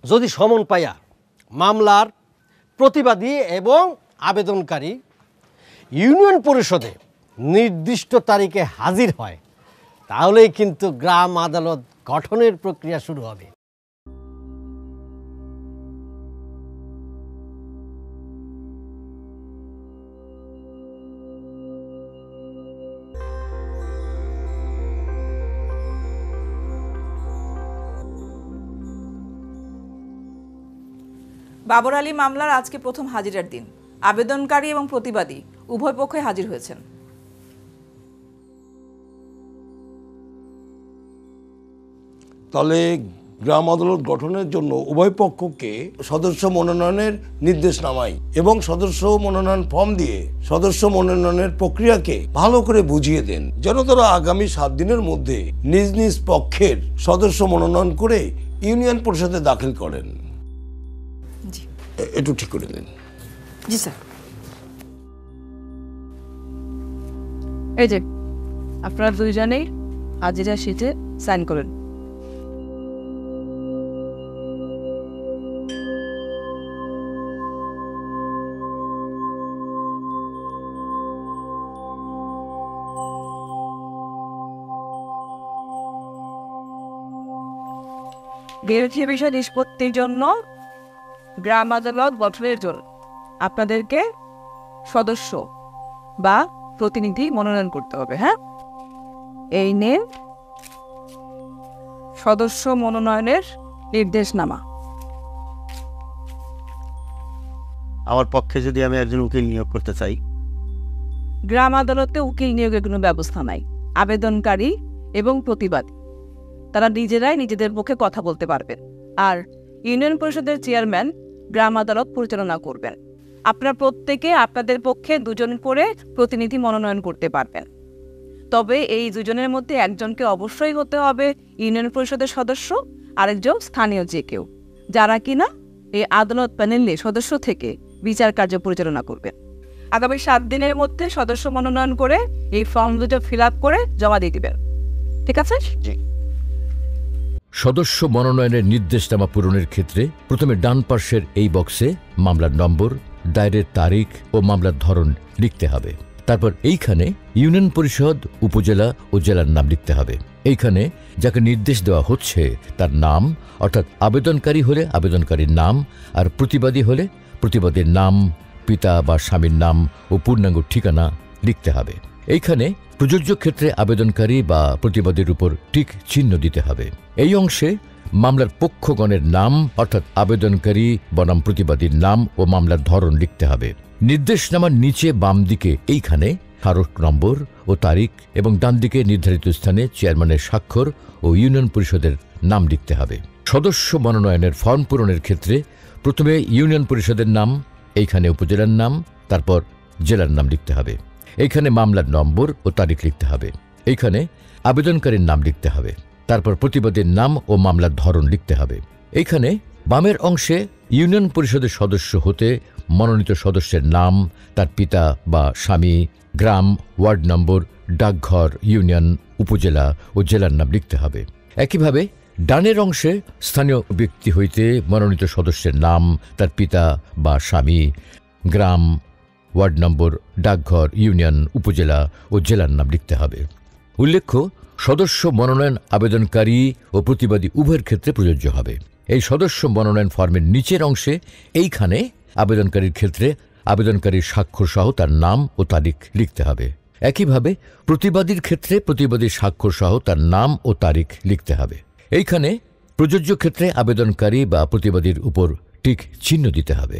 যদি সমন পাইয়া মামলার প্রতিবাদী এবং আবেদনকারী ইউনিয়ন পরিষদে নির্দিষ্ট তারিখে হাজির হয়, তাহলেই কিন্তু গ্রাম আদালত গঠনের প্রক্রিয়া শুরু হবে। বাবর আলী মামলার আজকে প্রথম হাজিরার দিন। আবেদনকারী এবং প্রতিবাদী উভয় পক্ষই হাজির হয়েছেন। তাহলে গ্রাম আদালত গঠনের জন্য উভয় পক্ষকে সদস্য মনোনয়নের নির্দেশনামাই এবং সদস্য মনোনয়ন ফর্ম দিয়ে সদস্য মনোনয়নের প্রক্রিয়াকে ভালো করে বুঝিয়ে দেন, যেন তারা আগামী 7 দিনের মধ্যে নিজ নিজ পক্ষের সদস্য মনোনয়ন করে ইউনিয়ন পরিষদে দাখিল করেন। একটু ঠিক করে দিন। জি স্যার। এই যে আপনারা দুইজনেই হাজিরা শিটে সাইন করেন। বিরোধী বিষয় নিষ্পত্তির জন্য গ্রাম আদালত গঠনের জন্য আপনাদেরকে সদস্য বা প্রতিনিধি মনোনয়ন করতে হবে। হ্যাঁ, এই নিন সদস্য মনোনয়নের নির্দেশনামা। আমার পক্ষে যদি আমি একজন উকিল নিয়োগ করতে চাই? গ্রাম আদালতে উকিল নিয়োগের কোনো ব্যবস্থা নাই। আবেদনকারী এবং প্রতিবাদী তারা নিজেরাই নিজেদের পক্ষে কথা বলতে পারবেন, আর ইউনিয়ন পরিষদের চেয়ারম্যান গ্রাম আদালত পরিচালনা করবেন। আপনারা প্রত্যেকে আপনাদের পক্ষে 2 জন করে প্রতিনিধি মনোনয়ন করতে পারবেন। তবে এই 2 জনের মধ্যে একজনকে অবশ্যই হতে হবে ইউনিয়ন পরিষদের সদস্য, আরেকজন স্থানীয় যে কেউ, যারা কিনা এই আদালত প্যানেলের সদস্য থেকে বিচার কার্য পরিচালনা করবেন। আগামী 7 দিনের মধ্যে সদস্য মনোনয়ন করে এই ফর্ম দুটো ফিল আপ করে জমা দিয়ে দিবেন। ঠিক আছে? সদস্য মনোনয়নের নির্দেশনামা পূরণের ক্ষেত্রে প্রথমে ডান পার্শ্বের এই বক্সে মামলার নম্বর, দায়েরের তারিখ ও মামলার ধরন লিখতে হবে। তারপর এইখানে ইউনিয়ন পরিষদ, উপজেলা ও জেলার নাম লিখতে হবে। এইখানে যাকে নির্দেশ দেওয়া হচ্ছে তার নাম, অর্থাৎ আবেদনকারী হলে আবেদনকারীর নাম, আর প্রতিবাদী হলে প্রতিবাদীর নাম, পিতা বা স্বামীর নাম ও পূর্ণাঙ্গ ঠিকানা লিখতে হবে। এইখানে প্রযোজ্য ক্ষেত্রে আবেদনকারী বা প্রতিবাদীর উপর টিক চিহ্ন দিতে হবে। এই অংশে মামলার পক্ষগণের নাম, অর্থাৎ আবেদনকারী বনাম প্রতিবাদীর নাম ও মামলার ধরন লিখতে হবে। নির্দেশনামার নিচে বাম দিকে এইখানে স্মারক নম্বর ও তারিখ এবং ডান দিকে নির্ধারিত স্থানে চেয়ারম্যানের স্বাক্ষর ও ইউনিয়ন পরিষদের নাম লিখতে হবে। সদস্য মনোনয়নের ফর্ম পূরণের ক্ষেত্রে প্রথমে ইউনিয়ন পরিষদের নাম, এইখানে উপজেলার নাম, তারপর জেলার নাম লিখতে হবে। এইখানে মামলার নম্বর ও তারিখ লিখতে হবে। এইখানে আবেদনকারীর নাম লিখতে হবে। তারপর প্রতিবাদীর নাম ও মামলার ধরন লিখতে হবে। এইখানে বামের অংশে ইউনিয়ন পরিষদের সদস্য হতে মনোনীত সদস্যের নাম, তার পিতা বা স্বামী, গ্রাম, ওয়ার্ড নম্বর, ডাকঘর, ইউনিয়ন, উপজেলা ও জেলার নাম লিখতে হবে। একইভাবে ডানের অংশে স্থানীয় ব্যক্তি হইতে মনোনীত সদস্যের নাম, তার পিতা বা স্বামী, গ্রাম, ওয়ার্ড নম্বর, ডাকঘর, ইউনিয়ন, উপজেলা ও জেলার নাম লিখতে হবে। উল্লেখ্য, সদস্য মনোনয়ন আবেদনকারী ও প্রতিবাদী উভয়ের ক্ষেত্রে প্রযোজ্য হবে। এই সদস্য মনোনয়ন ফর্মের নিচের অংশে এইখানে আবেদনকারীর ক্ষেত্রে আবেদনকারীর স্বাক্ষর সহ তার নাম ও তারিখ লিখতে হবে। একইভাবে প্রতিবাদীর ক্ষেত্রে প্রতিবাদীর স্বাক্ষর সহ তার নাম ও তারিখ লিখতে হবে। এইখানে প্রযোজ্য ক্ষেত্রে আবেদনকারী বা প্রতিবাদীর উপর টিক চিহ্ন দিতে হবে।